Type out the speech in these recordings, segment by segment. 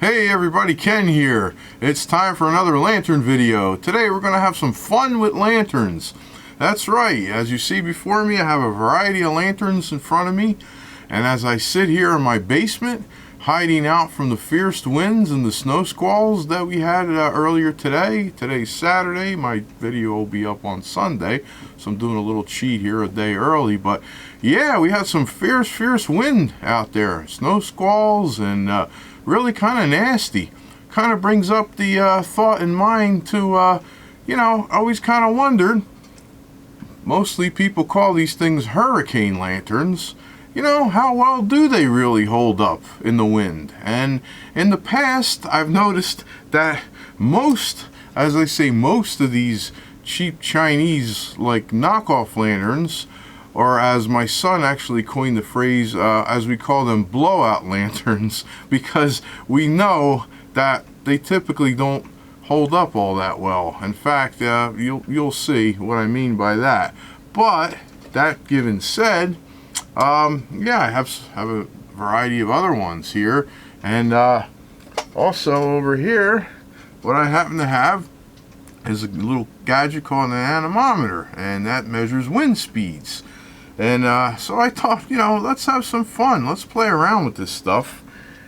Hey everybody, Ken here. It's time for another lantern video. Today we're going to have some fun with lanterns. That's right, as you see before me, I have a variety of lanterns in front of me. And as I sit here in my basement, hiding out from the fierce winds and the snow squalls that we had earlier today. Today's Saturday, my video will be up on Sunday, so I'm doing a little cheat here a day early. But yeah, we had some fierce wind out there. Snow squalls and really kind of nasty. Kind of brings up the thought in mind to, always kind of wondered. Mostly people call these things hurricane lanterns. How well do they really hold up in the wind? And in the past, I've noticed that most of these cheap Chinese, like knockoff lanterns, or as my son actually coined the phrase, as we call them, blowout lanterns, because we know that they typically don't hold up all that well. In fact, you'll see what I mean by that. But that given said, I have a variety of other ones here, and also over here, what I happen to have is a little gadget called an anemometer, and that measures wind speeds. And so I thought, let's have some fun. Let's play around with this stuff.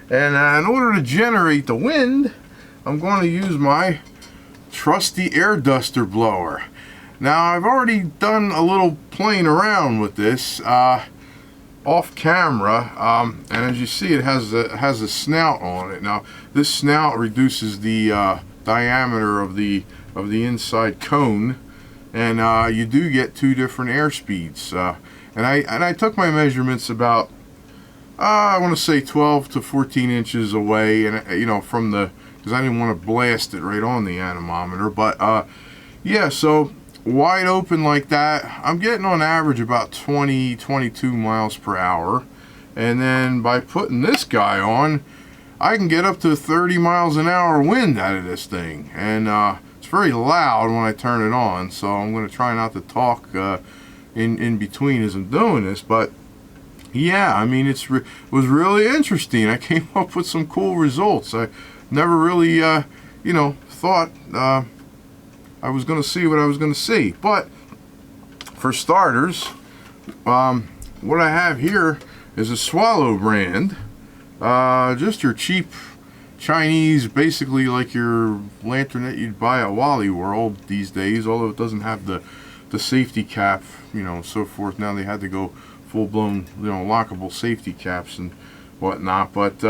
And in order to generate the wind, I'm going to use my trusty air duster blower. Now, I've already done a little playing around with this off camera, and as you see, it has a snout on it. Now, this snout reduces the diameter of the inside cone, and you do get two different air speeds. And I took my measurements about I want to say 12 to 14 inches away, and from because I didn't want to blast it right on the anemometer. But yeah, so wide open like that, I'm getting on average about 22 miles per hour. And then by putting this guy on, I can get up to 30 miles an hour wind out of this thing. And it's very loud when I turn it on, so I'm going to try not to talk in between as I'm doing this. But yeah, I mean, it was really interesting. I came up with some cool results. I never really thought I was going to see what I was going to see. But for starters, what I have here is a Swallow brand, just your cheap Chinese, basically like your lantern that you'd buy at Wally World these days, although it doesn't have the safety cap, so forth. Now they had to go full-blown, lockable safety caps and whatnot. But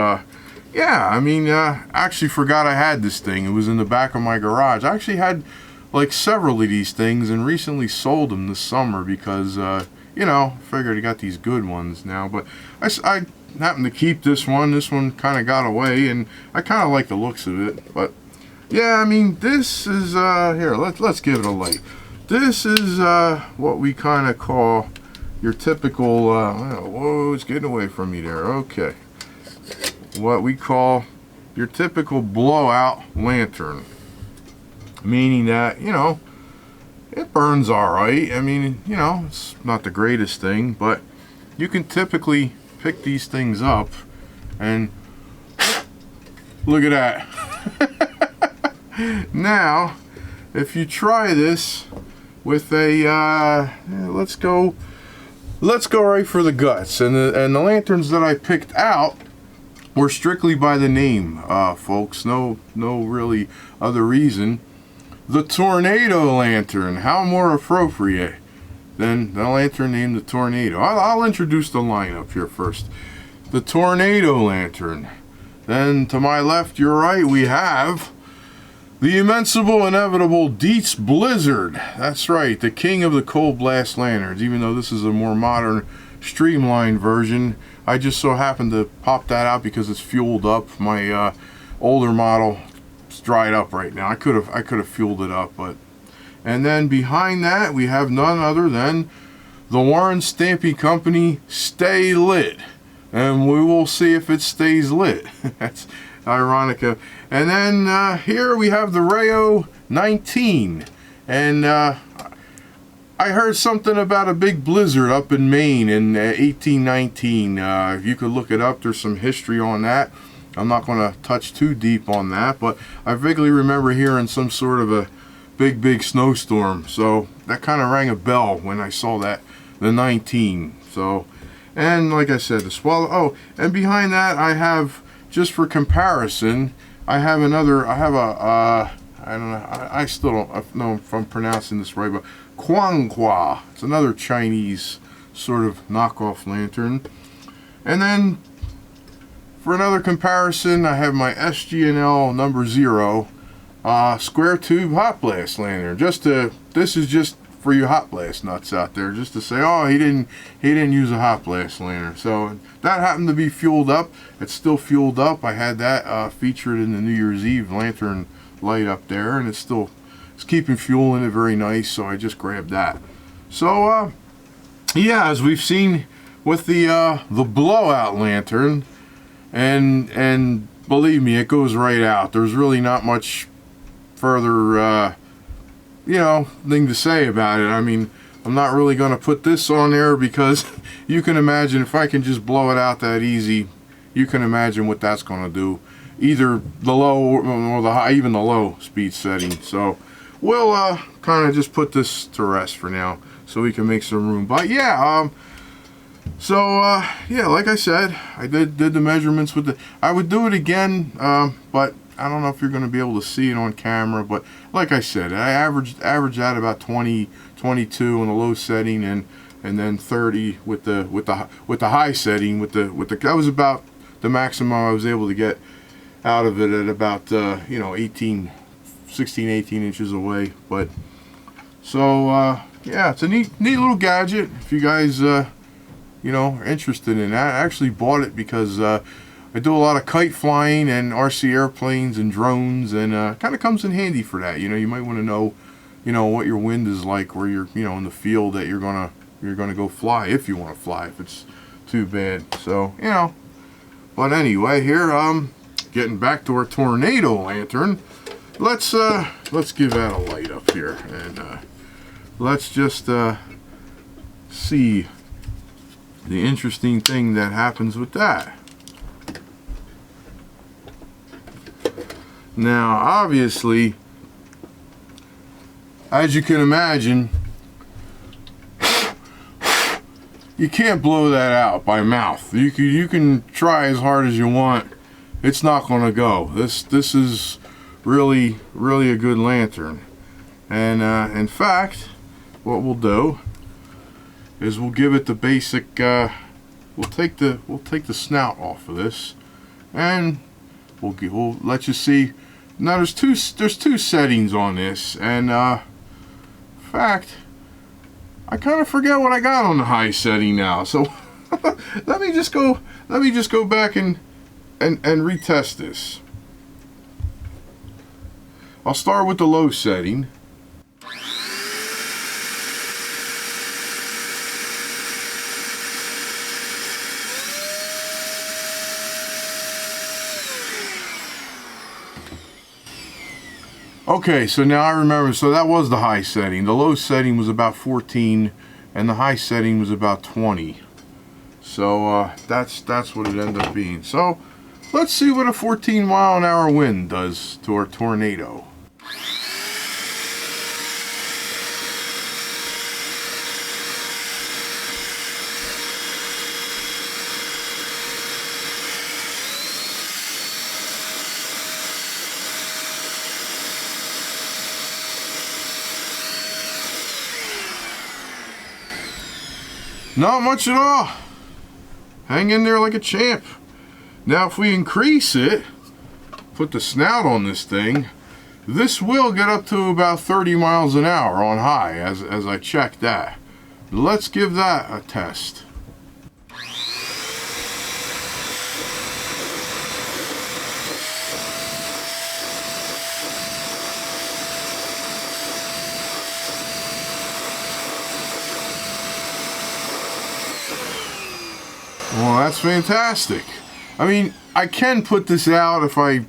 yeah, I mean, I actually forgot I had this thing. It was in the back of my garage. I actually had like several of these things and recently sold them this summer because figured I got these good ones now. But I happened to keep this one. This one kind of got away, and I kind of like the looks of it. But yeah, I mean, this is here. Let's give it a light. This is what we kind of call your typical, whoa, it's getting away from me there, okay. What we call your typical blowout lantern. Meaning that, it burns alright. I mean, it's not the greatest thing, but you can typically pick these things up and look at that. Now, if you try this with a, let's go right for the guts. And the lanterns that I picked out were strictly by the name, folks. No really other reason. The Tornado Lantern. How more appropriate than the lantern named the Tornado? I'll introduce the lineup here first. The Tornado Lantern. Then to my left, your right, we have the immensible, inevitable Dietz Blizzard. That's right, the king of the cold blast lanterns. Even though this is a more modern, streamlined version, I just so happened to pop that out because it's fueled up. My older model is dried up right now. I could have fueled it up, but. And then behind that, we have none other than the Warren Stampy Company Stay Lit, and we will see if it stays lit. That's ironic. And then here we have the Rayo 19, and I heard something about a big blizzard up in Maine in 1819. If you could look it up, there's some history on that. I'm not going to touch too deep on that, but I vaguely remember hearing some sort of a big snowstorm, so that kind of rang a bell when I saw that, the 19. So, and like I said, the swallow. Oh, and behind that I have, just for comparison, I have another. I have a I don't know. I still don't know if I'm pronouncing this right, but Quang. It's another Chinese sort of knockoff lantern. And then for another comparison, I have my SG&L number 0 square tube hot blast lantern. This is just for you hot blast nuts out there, just to say, oh, he didn't use a hot blast lantern. So that happened to be fueled up. It's still fueled up. I had that featured in the New Year's Eve lantern light up there, and it's keeping fuel in it very nice. So I just grabbed that. So yeah, as we've seen with the blowout lantern, and believe me, it goes right out. There's really not much further thing to say about it. I mean, I'm not really going to put this on there because you can imagine if I can just blow it out that easy, you can imagine what that's going to do, either the low or the high, even the low speed setting. So we'll kind of just put this to rest for now so we can make some room. But yeah, yeah, like I said, I did the measurements with I would do it again, but I don't know if you're going to be able to see it on camera. But like I said, I averaged out about 20, 22 on the low setting, and then 30 with the high setting. That was about the maximum I was able to get out of it at about 16, 18 inches away. But so yeah, it's a neat little gadget if you guys are interested in that. I actually bought it because I do a lot of kite flying and RC airplanes and drones, and kind of comes in handy for that. You might want to know, what your wind is like where you're, in the field that you're gonna go fly, if you want to fly, if it's too bad. So, but anyway, here, getting back to our tornado lantern, let's give that a light up here, and let's just see the interesting thing that happens with that. Now, obviously, as you can imagine, you can't blow that out by mouth. You can try as hard as you want. It's not going to go. This is really a good lantern. And in fact, what we'll do is we'll give it the basic. We'll take the snout off of this, and we'll let you see. Now there's two settings on this, and in fact, I kind of forget what I got on the high setting now. So let me just go back and retest this. I'll start with the low setting. Okay, so now I remember, so that was the high setting. The low setting was about 14, and the high setting was about 20. So that's what it ended up being. So let's see what a 14-mile-an-hour wind does to our tornado. Not much at all. Hang in there like a champ. Now if we increase it, put the snout on this thing, this will get up to about 30 miles an hour on high as I check that. Let's give that a test. Well, that's fantastic. I mean, I can put this out if I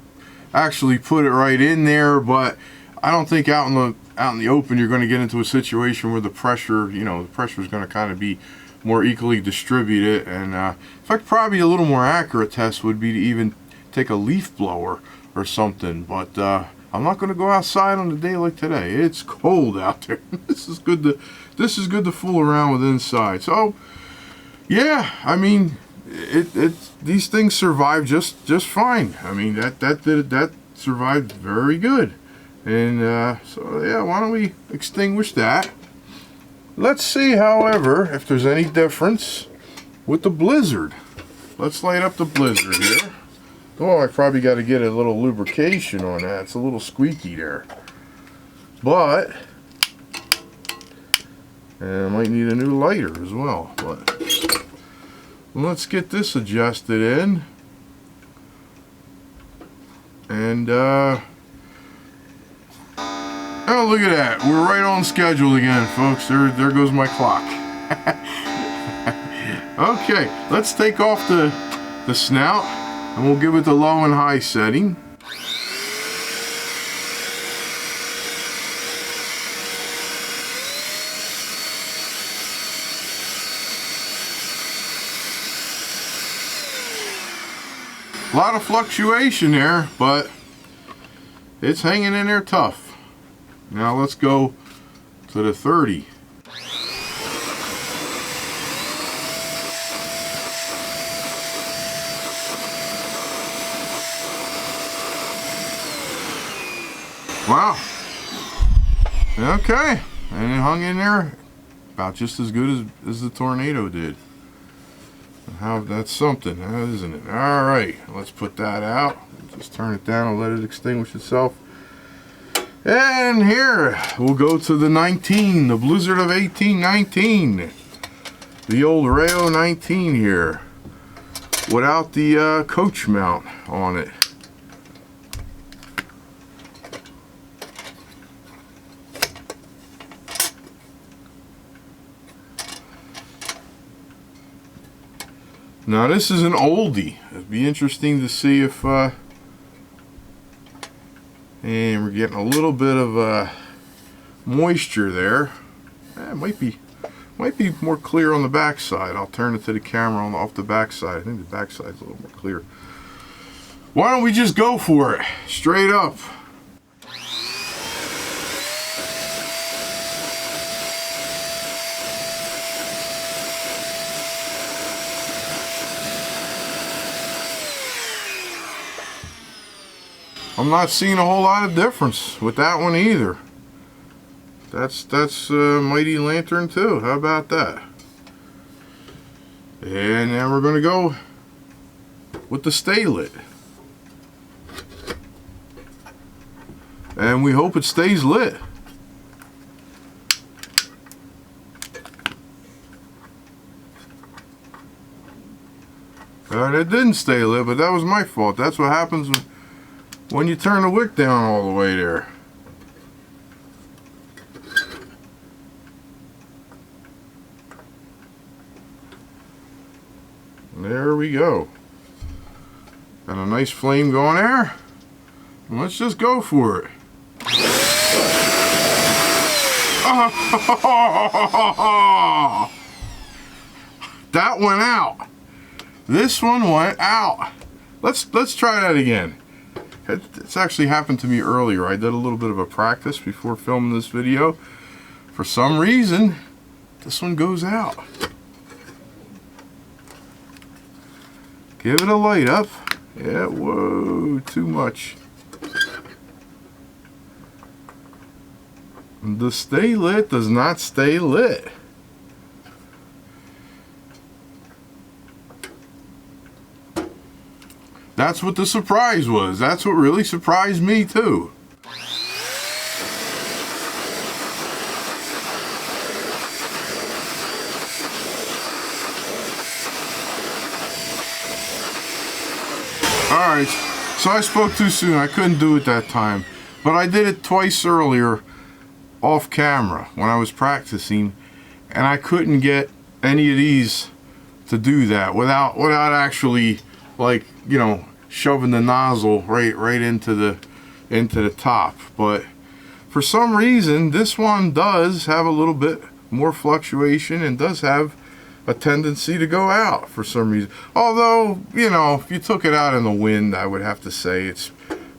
actually put it right in there, but I don't think out in the open you're going to get into a situation where the pressure, the pressure is going to kind of be more equally distributed. And in fact, probably a little more accurate test would be to even take a leaf blower or something. But I'm not going to go outside on a day like today. It's cold out there. This is good to fool around with inside. So yeah, I mean, these things survive just fine. I mean, that survived very good. And so yeah, why don't we extinguish that? Let's see, however, if there's any difference with the Blizzard. Let's light up the Blizzard here. Oh, I probably got to get a little lubrication on that. It's a little squeaky there. But I might need a new lighter as well. But let's get this adjusted in. And oh, look at that. We're right on schedule again, folks. There goes my clock. Okay, let's take off the snout, and we'll give it the low and high setting. A lot of fluctuation there, but it's hanging in there tough. Now let's go to the 30. Wow. Okay. And it hung in there about just as good as the tornado did. How that's something, isn't it? All right. Let's put that out. Just turn it down and let it extinguish itself. And here we'll go to the 19, the Blizzard of 1819, the old Rayo 19 here, without the coach mount on it. Now this is an oldie. It'd be interesting to see if and we're getting a little bit of moisture there. It might be more clear on the back side. I'll turn it to the camera off the back side. I think the back side's a little more clear. Why don't we just go for it? Straight up. I'm not seeing a whole lot of difference with that one either. That's Mighty Lantern too. How about that? And then we're going to go with the Stay Lit. And we hope it stays lit. And it didn't stay lit, but that was my fault. That's what happens when you turn the wick down all the way there. There we go. Got a nice flame going there. Let's just go for it. That went out. This one went out. Let's try that again. It's actually happened to me earlier. I did a little bit of a practice before filming this video. For some reason, this one goes out. Give it a light up. Yeah, whoa, too much. The Stay Lit does not stay lit. That's what the surprise was. That's what really surprised me too. Alright, so I spoke too soon. I couldn't do it that time. But I did it twice earlier off camera when I was practicing, and I couldn't get any of these to do that without actually, like, you know, shoving the nozzle right into the top. But for some reason this one does have a little bit more fluctuation and does have a tendency to go out for some reason. Although, you know, if you took it out in the wind, I would have to say it's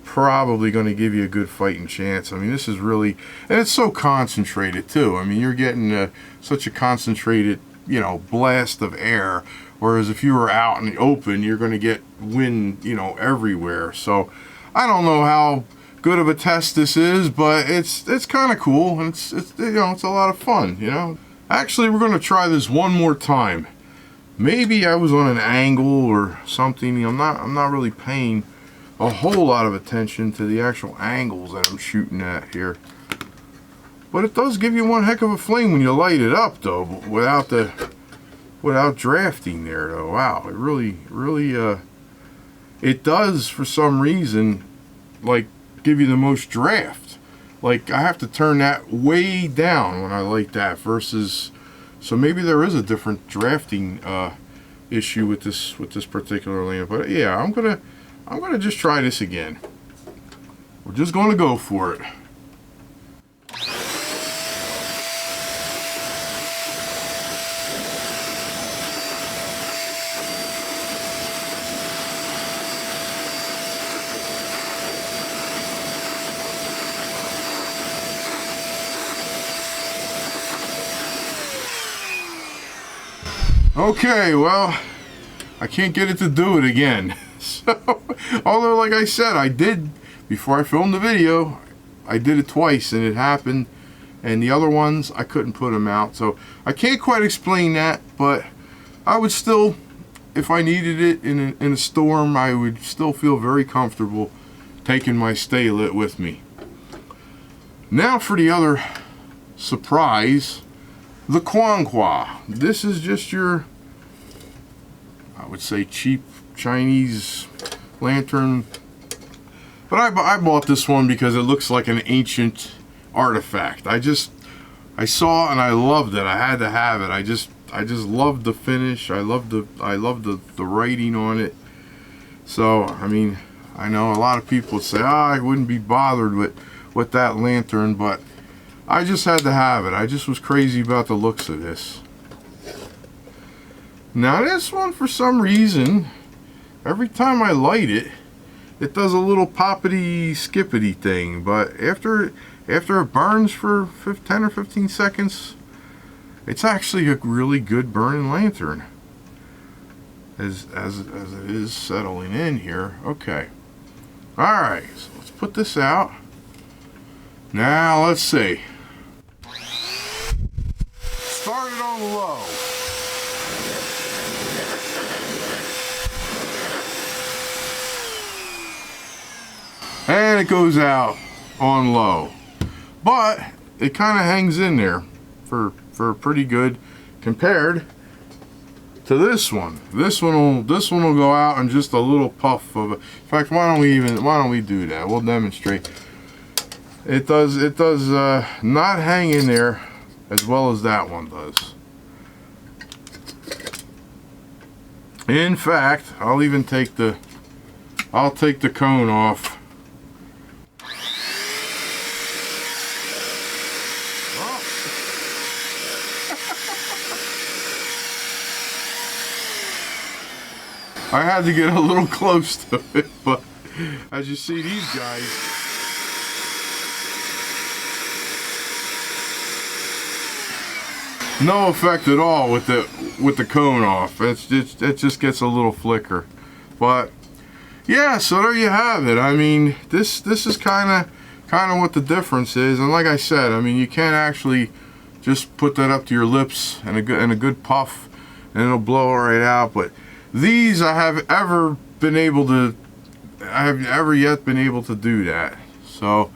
probably going to give you a good fighting chance. I mean, this is really, and it's so concentrated too. I mean, you're getting such a concentrated, you know, blast of air, whereas if you were out in the open, you're going to get wind, you know, everywhere. So I don't know how good of a test this is, but it's kind of cool, and it's you know, it's a lot of fun, you know. Actually, we're going to try this one more time. Maybe I was on an angle or something. I'm not really paying a whole lot of attention to the actual angles that I'm shooting at here. But it does give you one heck of a flame when you light it up, though, without drafting there, though. Wow, it really it does, for some reason, like, give you the most draft. Like, I have to turn that way down when I light that versus, so maybe there is a different drafting issue with this particular lamp. But yeah, I'm gonna just try this again. We're just gonna go for it. Okay, well, I can't get it to do it again. So, although, like I said, I did, before I filmed the video, I did it twice and it happened, and the other ones, I couldn't put them out. So, I can't quite explain that, but I would still, if I needed it in a storm, I would still feel very comfortable taking my stay lit with me. Now for the other surprise, the Quang. This is just your, I would say, cheap Chinese lantern. But I bought this one because it looks like an ancient artifact. I saw and I loved it. I had to have it. I just loved the finish. I loved the writing on it. So, I mean, I know a lot of people would say, I wouldn't be bothered with that lantern, but I just had to have it. I just was crazy about the looks of this. Now this one, for some reason, every time I light it, it does a little poppity skippity thing, but after it burns for 10 or 15 seconds, it's actually a really good burning lantern. As it is settling in here. Okay. Alright, so let's put this out. Now let's see. Start it on low. And it goes out on low. But it kind of hangs in there for pretty good compared to this one. This one will go out in just a little puff of it. In fact, why don't we do that? We'll demonstrate. It does not hang in there as well as that one does. In fact, I'll take the cone off. I had to get a little close to it, but as you see, these guys, no effect at all with the cone off. It just gets a little flicker. But yeah, so there you have it. I mean, this is kind of what the difference is. And like I said, I mean, you can't actually just put that up to your lips and a good puff, and it'll blow it right out. But these, I have ever yet been able to do that. So,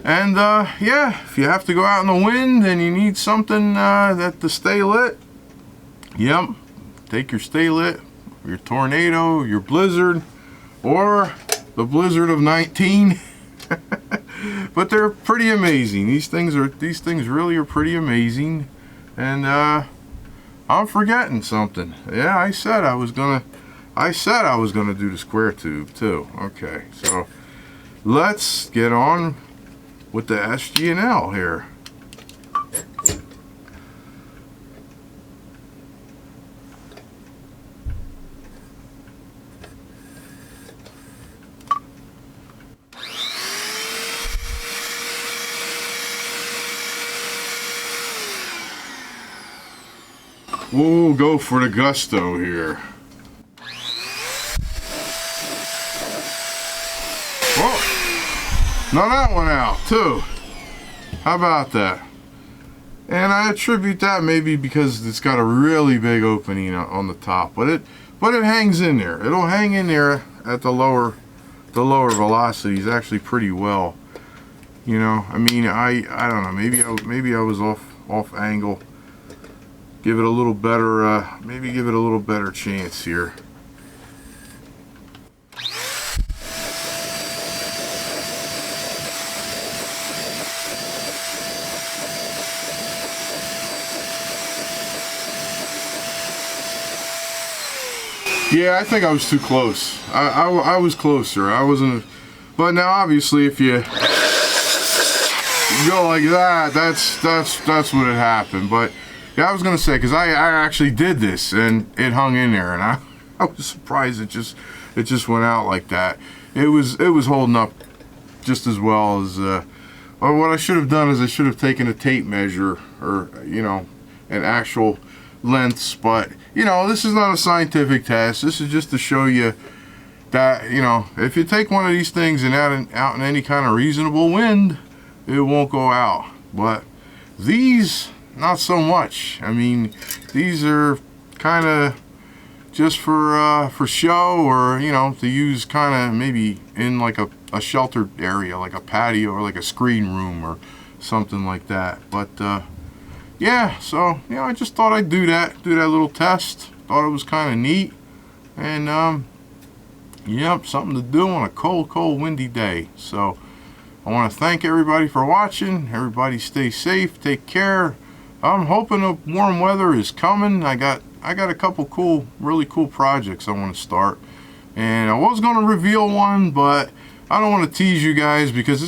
and yeah, if you have to go out in the wind and you need something that to stay lit, yep, take your stay lit, your tornado, your blizzard, or the blizzard of 19. But they're pretty amazing. These things really are pretty amazing. And I'm forgetting something. Yeah, I said I was gonna do the square tube too. Okay, so let's get on with the SG&L here. we'll go for the gusto here. Oh, now that one out too. How about that? And I attribute that maybe because it's got a really big opening on the top, but it hangs in there. It'll hang in there at the lower velocities actually pretty well. You know, I mean, I don't know. Maybe I was off angle. Give it a little better. Maybe give it a little better chance here. Yeah, I think I was too close. I was closer. I wasn't. But now, obviously, if you go like that, that's what had happened. But yeah, I was gonna say, because I actually did this and it hung in there, and I was surprised it just went out like that. It was holding up just as well as. Or what I should have done is I should have taken a tape measure, or an actual lengths, but this is not a scientific test. This is just to show you that if you take one of these things and out in any kind of reasonable wind, it won't go out. But these, not so much. I mean, these are kind of just for show, or to use kind of maybe in like a sheltered area, like a patio or like a screen room or something like that. But yeah, so I just thought I'd do that little test. Thought it was kind of neat, and yep, something to do on a cold, windy day. So I want to thank everybody for watching. Everybody stay safe, take care. I'm hoping the warm weather is coming. I got a couple really cool projects I want to start, and I was going to reveal one, but I don't want to tease you guys because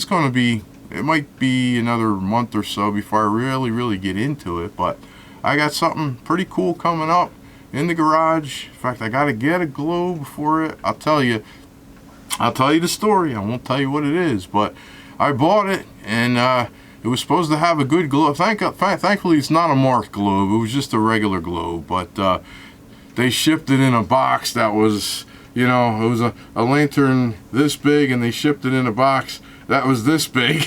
it might be another month or so before I really get into it. But I got something pretty cool coming up in the garage. In fact, I got to get a globe for it. I'll tell you the story. I won't tell you what it is, but I bought it, and it was supposed to have a good globe. Thankfully, it's not a marked globe. It was just a regular globe, but they shipped it in a box that was, it was a lantern this big, and they shipped it in a box that was this big.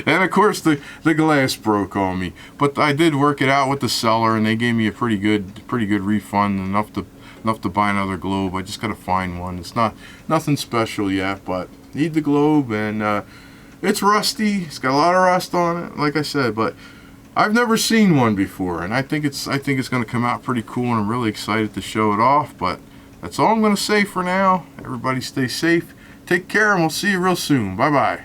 And of course the glass broke on me, but I did work it out with the seller, and they gave me a pretty good refund, enough to buy another globe. I just gotta find one. It's nothing special yet, but need the globe, and it's rusty. It's got a lot of rust on it, like I said, but I've never seen one before, and I think it's gonna come out pretty cool, and I'm really excited to show it off. But that's all I'm gonna say for now. Everybody stay safe, take care, and we'll see you real soon. Bye bye.